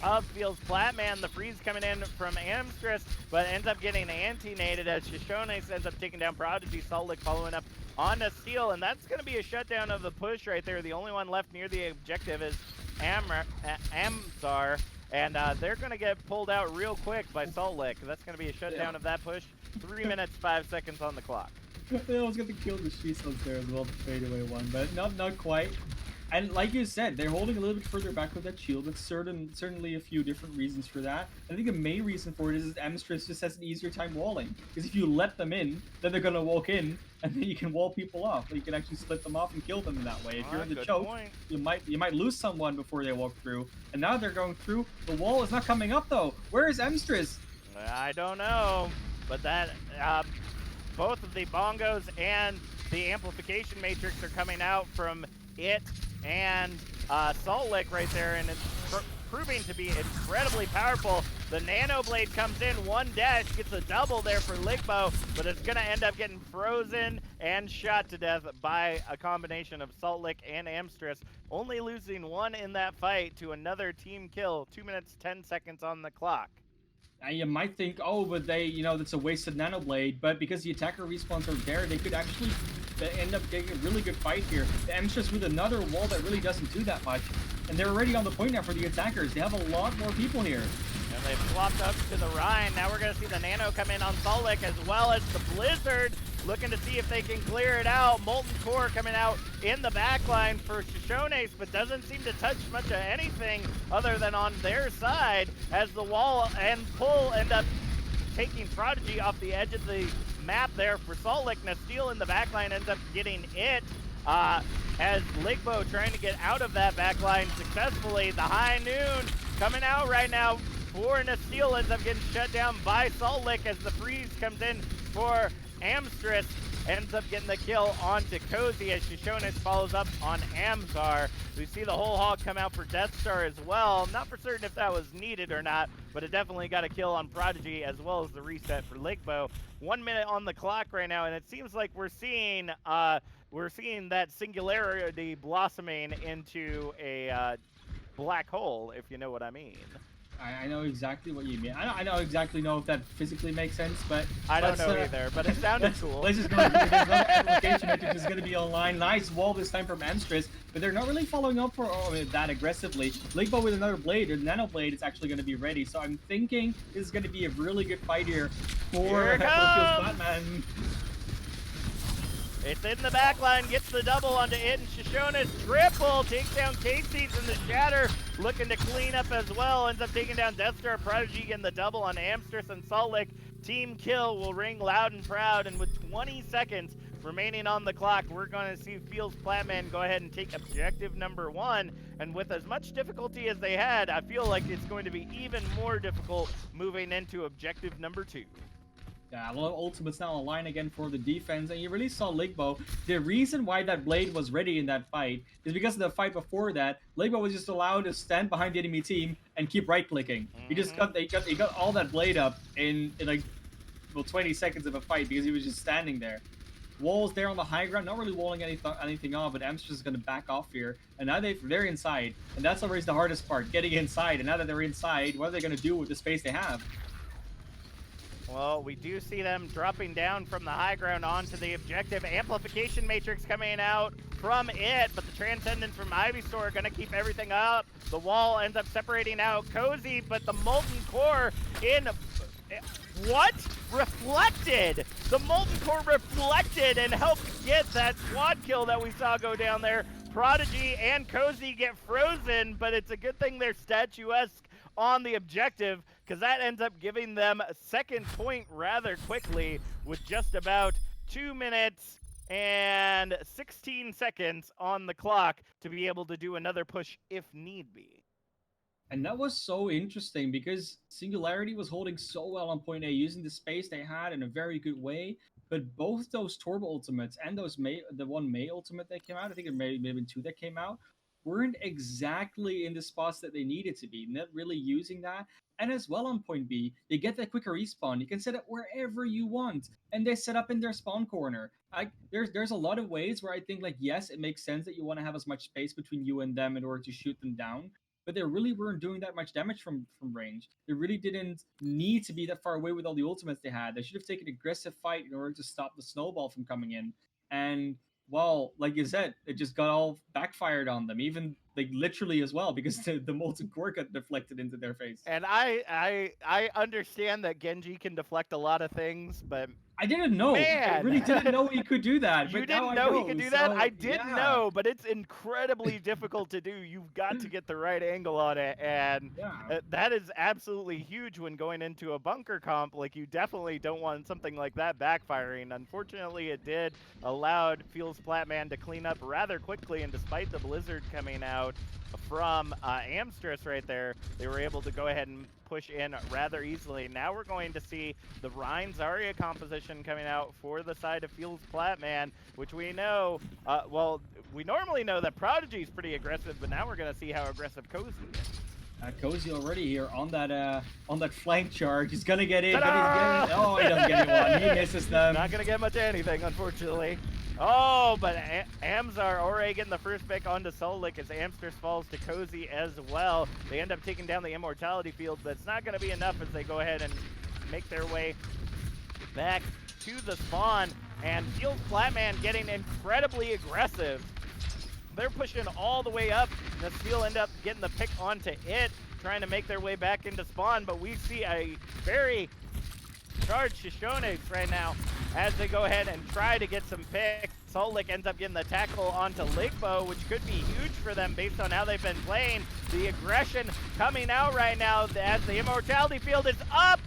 of FeelsPlatMan. The freeze coming in from Amstress, but ends up getting anti-nated as Shoshone ends up taking down Prodigy. Salt Lick following up on a steal, and that's going to be a shutdown of the push right there. The only one left near the objective is Amzar, and they're going to get pulled out real quick by Salt Lick. That's going to be a shutdown of that push. 3 minutes, 5 seconds on the clock. They almost got to kill the Shissons there as well, the fadeaway one, but not quite. And like you said, they're holding a little bit further back with that shield. It's certainly a few different reasons for that. I think the main reason for it is Amstress just has an easier time walling. Because if you let them in, then they're gonna walk in, and then you can wall people off. You can actually split them off and kill them in that way. If you're in the choke, point. you might lose someone before they walk through. And now they're going through. The wall is not coming up though. Where is Amstress? I don't know, but that both of the bongos and the amplification matrix are coming out from it and Salt Lick right there, and it's proving to be incredibly powerful. The Nano Blade comes in, one dash, gets a double there for Ligbo, but it's going to end up getting frozen and shot to death by a combination of Salt Lick and Amstress, only losing one in that fight to another team kill. 2 minutes, 10 seconds on the clock. And you might think, oh, but that's a wasted Nano Blade, but because the attacker respawns are there, they could actually end up getting a really good fight here. The Emstress with another wall that really doesn't do that much, and they're already on the point now for the attackers. They have a lot more people here. And they've swapped up to the Rhine. Now we're going to see the Nano come in on Salt Lick as well as the Blizzard, looking to see if they can clear it out. Molten Core coming out in the back line for Shoshones, but doesn't seem to touch much of anything other than on their side as the wall and pull end up taking Prodigy off the edge of the map there for Salt Lick. Nasteel in the back line ends up getting it. As Ligbo trying to get out of that back line successfully. The High Noon coming out right now for Nasteel, ends up getting shut down by Salt Lick as the freeze comes in for Amstress, ends up getting the kill onto Cozy as Shoshones follows up on Amzar. We see the whole hog come out for Death Star as well. Not for certain if that was needed or not, but it definitely got a kill on Prodigy as well as the reset for Ligbo. 1 minute on the clock right now, and it seems like we're seeing that singularity blossoming into a black hole, if you know what I mean. I know exactly what you mean. I don't exactly know if that physically makes sense, but I don't let's know either, but it sounded cool. let's just go. There's another application which is going to be online. Nice wall this time from Amstress, but they're not really following up for that aggressively. Ligbo with another blade, or nano blade, is actually going to be ready. So I'm thinking this is going to be a really good fight here Here for it for comes! FeelsPlatMan. It's in the back line, gets the double onto it, and Shoshona's triple takes down Casey's in the shatter, looking to clean up as well. Ends up taking down Deathstar, Prodigy getting the double on Amstress and Salt Lake. Team kill will ring loud and proud, and with 20 seconds remaining on the clock, we're going to see FeelsPlatMan go ahead and take objective number 1. And with as much difficulty as they had, I feel like it's going to be even more difficult moving into objective number 2. Yeah, a lot of ultimates now online again for the defense, and you really saw Ligbo. The reason why that blade was ready in that fight is because of the fight before that. Ligbo was just allowed to stand behind the enemy team and keep right clicking. He just he got all that blade up in like 20 seconds of a fight because he was just standing there. Walls there on the high ground, not really walling anything off, but Amstress is going to back off here. And now they're inside, and that's always the hardest part, getting inside. And now that they're inside, what are they going to do with the space they have? Well, we do see them dropping down from the high ground onto the objective. Amplification matrix coming out from it, but the Transcendence from Ivysaur are going to keep everything up. The wall ends up separating out Cozy, but the Molten Core in... What? Reflected! The Molten Core reflected and helped get that squad kill that we saw go down there. Prodigy and Cozy get frozen, but it's a good thing they're statuesque on the objective, because that ends up giving them a second point rather quickly with just about 2 minutes and 16 seconds on the clock to be able to do another push if need be. And that was so interesting because Singularity was holding so well on point A, using the space they had in a very good way. But both those Turbo ultimates and the one May ultimate that came out, I think it may have been two that came out, weren't exactly in the spots that they needed to be. Not really using that. And as well on point B, you get that quicker respawn. You can set it wherever you want, and they set up in their spawn corner. There's a lot of ways where I think like yes, it makes sense that you want to have as much space between you and them in order to shoot them down, but they really weren't doing that much damage from range. They really didn't need to be that far away with all the ultimates they had. They should have taken an aggressive fight in order to stop the snowball from coming in. And well, like you said, it just got all backfired on them, even like literally as well, because the molten core got deflected into their face. And I understand that Genji can deflect a lot of things, but I didn't know. man, I really didn't know he could do that. You but didn't now know I know he could do that? so, I didn't yeah. know, but it's incredibly difficult to do. You've got to get the right angle on it, and Yeah. that is absolutely huge when going into a bunker comp. Like, you definitely don't want something like that backfiring. Unfortunately, it did. Allowed FeelsPlatMan to clean up rather quickly, and despite the blizzard coming out from Amstress right there, they were able to go ahead and push in rather easily. Now we're going to see the Rein Zarya composition coming out for the side of FeelsPlatMan, which we know, well, we normally know that Prodigy is pretty aggressive, but now we're going to see how aggressive Cozy is. Cozy already here on that flank charge. He's gonna get in, but Ta-da! he's getting, oh, he doesn't get anyone. He misses them. Not going to get much of anything, unfortunately. Oh, but Amzar already getting the first pick onto Solik as Amstress falls to Cozy as well. They end up taking down the Immortality Field, but it's not going to be enough as they go ahead and make their way back to the spawn. And FeelsPlatMan getting incredibly aggressive. They're pushing all the way up. The Steel end up getting the pick onto it, trying to make their way back into spawn, but we see a very charged Shoshones right now as they go ahead and try to get some picks. Solik ends up getting the tackle onto Ligbo, which could be huge for them based on how they've been playing. The aggression coming out right now as the Immortality Field is up.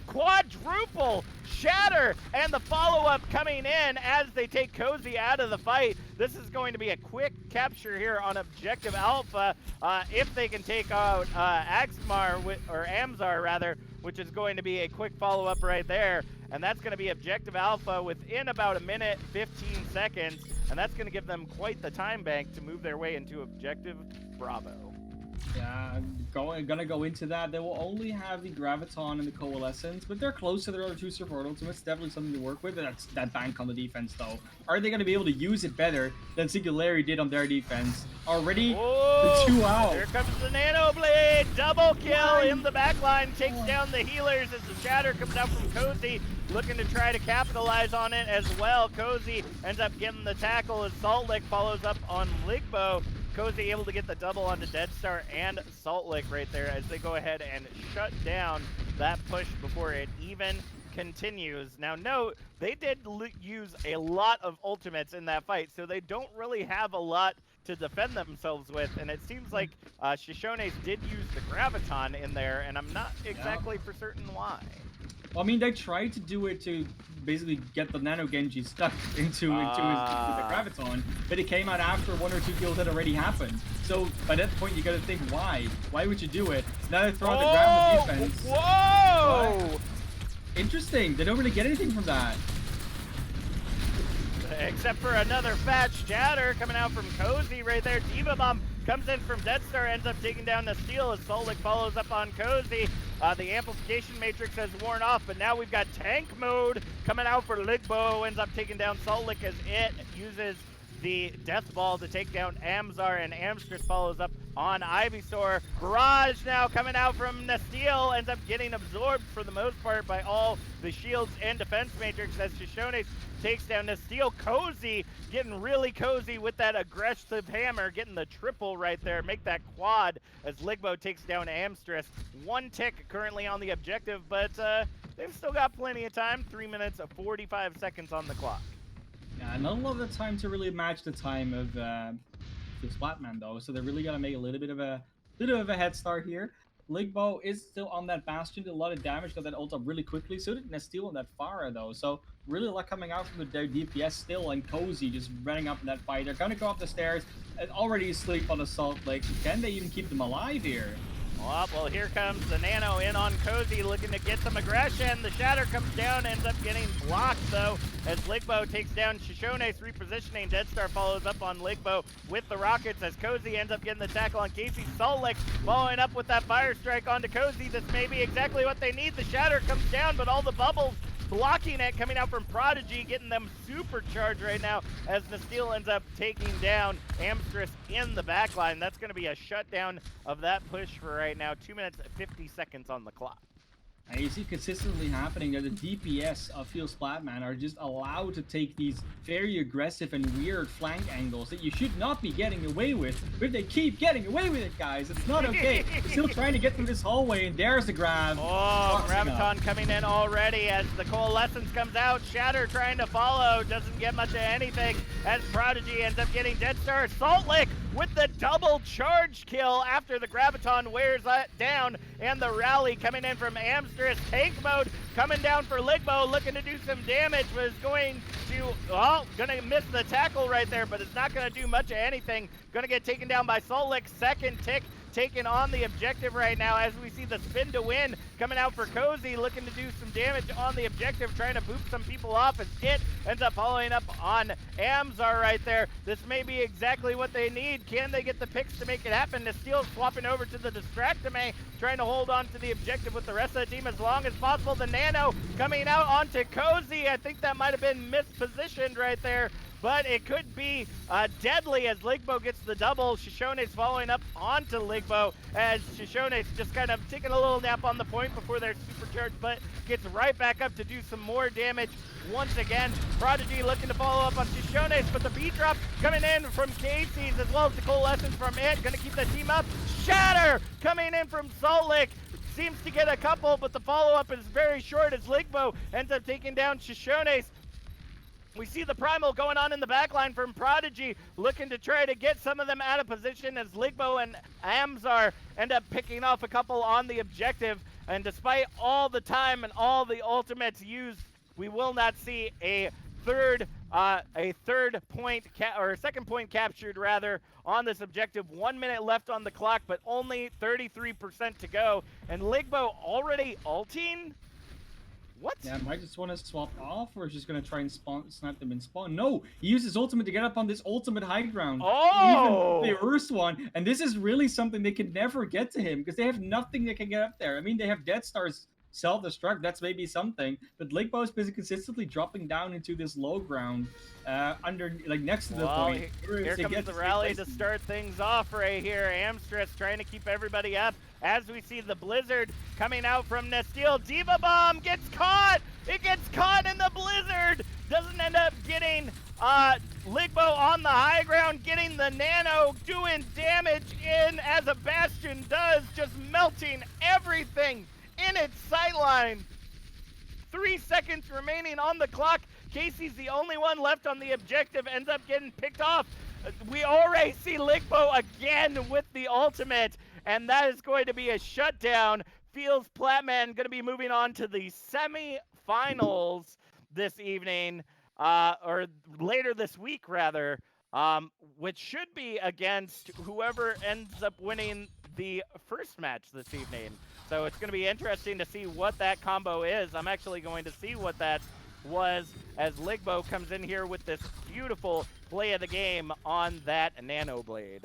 Quadruple shatter, and the follow-up coming in as they take Cozy out of the fight. This is going to be a quick capture here on Objective Alpha if they can take out Axmar, or Amzar rather, which is going to be a quick follow-up right there. And that's going to be Objective Alpha within about 1:15 seconds, and that's going to give them quite the time bank to move their way into Objective Bravo. Yeah, gonna go into that. They will only have the Graviton and the Coalescence, but they're close to their other two support ultimates. Definitely something to work with. That's that bank on the defense, though. Are they gonna be able to use it better than Singularity did on their defense? Already, the Oh, two out. here comes the Nano Blade. Double kill Why? in the backline. Takes Oh. down the healers as the Shatter comes out from Cozy. Looking to try to capitalize on it as well. Cozy ends up getting the tackle as Salt Lick follows up on Ligbo. Cozy able to get the double onto Deadstar and Salt Lick right there as they go ahead and shut down that push before it even continues. Now note, they did use a lot of ultimates in that fight, so they don't really have a lot to defend themselves with, and it seems like Shishones did use the Graviton in there, and I'm not exactly for certain why. Well, I mean, they tried to do it to basically get the Nano Genji stuck into the Graviton, but it came out after 1 or 2 kills had already happened. So by that point, you gotta think, why? Why would you do it? Now they throw out the ground with defense. Whoa! What? Interesting. They don't really get anything from that. Except for another fat shatter coming out from Cozy right there. Diva Bomb comes in from Deadstar, ends up taking down the Steel as Solik follows up on Cozy. The amplification matrix has worn off, but now we've got tank mode coming out for Ligbo. Ends up taking down Solik as it uses the Death Ball to take down Amzar, and Amstress follows up on Ivysaur. Barrage now coming out from Nasteel, ends up getting absorbed for the most part by all the shields and defense matrix as Shishones takes down Nasteel. Cozy getting really cozy with that aggressive hammer, getting the triple right there, make that quad as Ligbo takes down Amstress. 1 tick currently on the objective, but they've still got plenty of time. 3 minutes of 45 seconds on the clock. Yeah, not a lot of the time to really match the time of FeelsPlatMan though, so they really gotta make a little bit of a head start here. Ligbo is still on that Bastion, did a lot of damage, got that ult up really quickly. So did Nasteel and that Pharah though. So really a lot coming out from their DPS still, and Cozy just running up in that fight. They're gonna go up the stairs and already asleep on the Salt Lake. Can they even keep them alive here? Well, here comes the Nano in on Cozy, looking to get some aggression. The Shatter comes down, ends up getting blocked, though, as Ligbo takes down Shishones, repositioning. Deadstar follows up on Ligbo with the rockets, as Cozy ends up getting the tackle on Casey. Sollik following up with that Fire Strike onto Cozy. This may be exactly what they need. The Shatter comes down, but all the bubbles blocking it, coming out from Prodigy, getting them supercharged right now as Nasteel ends up taking down Amstress in the backline. That's going to be a shutdown of that push for right now. 2 minutes 50 seconds on the clock. And you see consistently happening that the DPS of FeelsPlatMan are just allowed to take these very aggressive and weird flank angles that you should not be getting away with, but they keep getting away with it, guys. It's not okay. Still trying to get through this hallway, and there's the grab. Oh, Graviton coming in already as the Coalescence comes out. Shatter trying to follow, doesn't get much of anything as Prodigy ends up getting Deadstar. Salt Lick with the double charge kill after the Graviton wears that down, and the rally coming in from Amstress. Tank mode coming down for Ligbo, looking to do some damage, was going to, gonna miss the tackle right there, but it's not gonna do much of anything. Gonna get taken down by Solik. Second tick taking on the objective right now as we see the spin to win coming out for Cozy, looking to do some damage on the objective, trying to boop some people off as it ends up following up on Amzar right there. This may be exactly what they need. Can they get the picks to make it happen? Nasteel swapping over to the Distractame, trying to hold on to the objective with the rest of the team as long as possible. The Nano coming out onto Cozy. I think that might have been mispositioned right there, but it could be deadly as Ligbo gets the double. Shishones following up onto Ligbo as Shishones just kind of taking a little nap on the point before they're supercharged, but gets right back up to do some more damage once again. Prodigy looking to follow up on Shishones, but the B-drop coming in from Casey's as well as the Coalescence from it. Gonna keep the team up. Shatter coming in from Salt Lake. Seems to get a couple, but the follow-up is very short as Ligbo ends up taking down Shishones. We see the Primal going on in the backline from Prodigy, looking to try to get some of them out of position as Ligbo and Amzar end up picking off a couple on the objective. And despite all the time and all the ultimates used, we will not see a second point captured rather on this objective. 1 minute left on the clock, but only 33% to go. And Ligbo already ulting? What? Yeah, might just want to swap off, or is just gonna try and spawn, snipe them in spawn. No, he used his ultimate to get up on this ultimate high ground, even the Oh! Urst one. And this is really something they can never get to him because they have nothing that can get up there. I mean, they have Death Star's self-destruct. That's maybe something, but Ligbo has been consistently dropping down into this low ground, under like next to the Well, point. Whereas here they comes get the to save rally to placement. start things off right here. Amstress trying to keep everybody up as we see the blizzard coming out from Nesteel. Diva Bomb gets caught! It gets caught in the blizzard! Doesn't end up getting Ligbo on the high ground, getting the nano, doing damage in as a Bastion does, just melting everything in its sightline. 3 seconds remaining on the clock. Casey's the only one left on the objective, ends up getting picked off. We already see Ligbo again with the ultimate, and that is going to be a shutdown. FeelsPlatMan going to be moving on to the semi-finals this evening, or later this week, rather, which should be against whoever ends up winning the first match this evening. So it's going to be interesting to see what that combo is. I'm actually going to see what that was as Ligbo comes in here with this beautiful play of the game on that Nano Blade.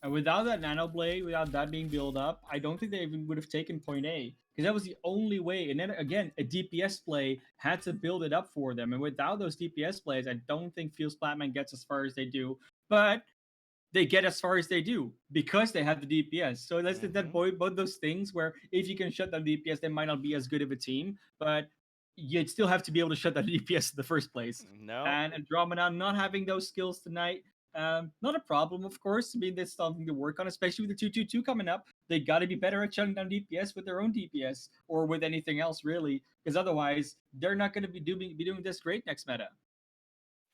And without that nano blade, without that being built up, I don't think they even would have taken point A because that was the only way. And then again, a DPS play had to build it up for them. And without those DPS plays, I don't think Feels Flatman gets as far as they do. But they get as far as they do because they have the DPS. So that's that Mm-hmm. both those things where if you can shut down DPS, they might not be as good of a team, but you'd still have to be able to shut down DPS in the first place. No, And Andromeda not having those skills tonight, not a problem, of course. I mean, there's something to work on, especially with the 222 coming up. They got to be better at shutting down DPS with their own DPS or with anything else, really, because otherwise they're not going to be doing this great next meta.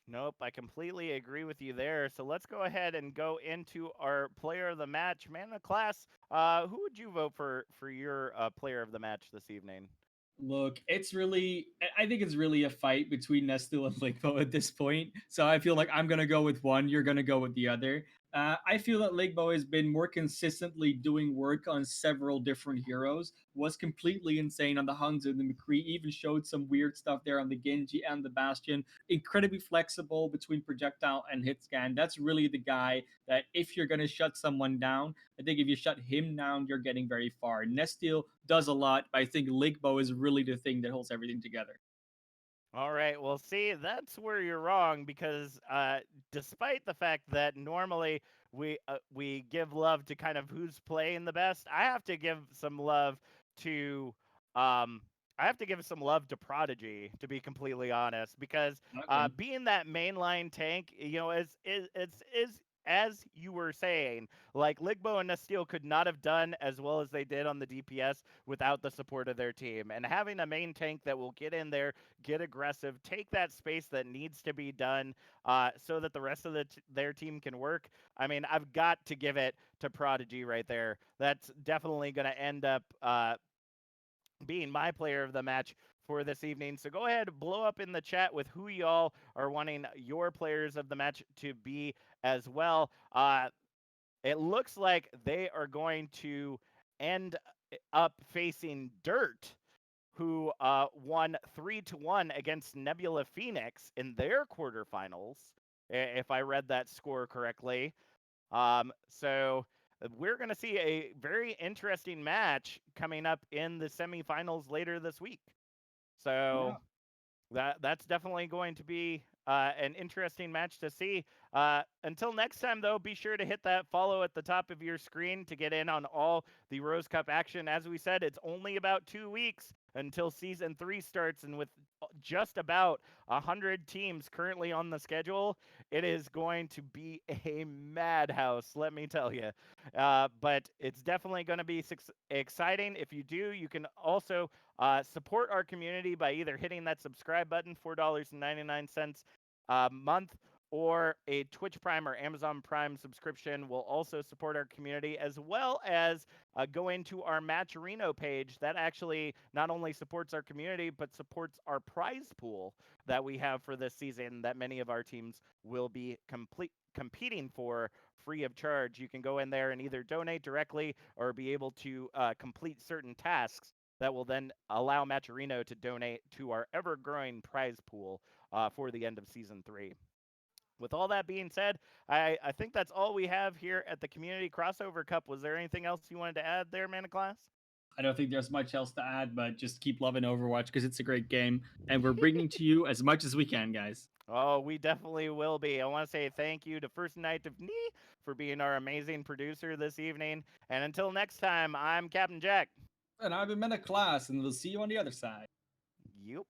nope, I completely agree with you there. So let's go ahead and go into our player of the match. Man of the class, who would you vote for your player of the match this evening? Look, it's really, I think it's really a fight between Nestle and Ligbo at this point. So I feel like I'm going to go with one, you're going to go with the other. I feel that Ligbo has been more consistently doing work on several different heroes, was completely insane on the Hanzo and the McCree, even showed some weird stuff there on the Genji and the Bastion. Incredibly flexible between projectile and hit scan. That's really the guy that if you're going to shut someone down, I think if you shut him down, you're getting very far. Nestil does a lot, but I think Ligbo is really the thing that holds everything together. All right. Well, see, that's where you're wrong because despite the fact that normally we give love to kind of who's playing the best, I have to give some love to um I have to give some love to Prodigy, to be completely honest, because Okay. being that mainline tank, you know, is as you were saying, like Ligbo and Nasteel could not have done as well as they did on the DPS without the support of their team. And having a main tank that will get in there, get aggressive, take that space that needs to be done, so that the rest of their team can work. I mean, I've got to give it to Prodigy right there. That's definitely going to end up being my player of the match for this evening. So go ahead, blow up in the chat with who y'all are wanting your players of the match to be as well. It looks like they are going to end up facing Dirt, who won 3-1 against Nebula Phoenix in their quarterfinals, if I read that score correctly. So we're going to see a very interesting match coming up in the semifinals later this week. So Yeah. that's definitely going to be an interesting match to see. Until next time, though, be sure to hit that follow at the top of your screen to get in on all the Rose Cup action. As we said, it's only about 2 weeks until season 3 starts, and with just about 100 teams currently on the schedule, it is going to be a madhouse, let me tell you. But it's definitely going to be exciting. If you do, you can also support our community by either hitting that subscribe button, $4.99 a month, or a Twitch Prime or Amazon Prime subscription will also support our community, as well as going to our Matcherino page. That actually not only supports our community, but supports our prize pool that we have for this season that many of our teams will be competing for free of charge. You can go in there and either donate directly or be able to complete certain tasks that will then allow Maturino to donate to our ever growing prize pool for the end of season 3. With all that being said, I think that's all we have here at the Community Crossover Cup. Was there anything else you wanted to add there, Man of Class? I don't think there's much else to add, but just keep loving Overwatch because it's a great game, and we're bringing to you as much as we can, guys. Oh, we definitely will be. I want to say thank you to First Night of Knee for being our amazing producer this evening. And until next time, I'm Captain Jack. And I've been in a class, and we'll see you on the other side. Yup.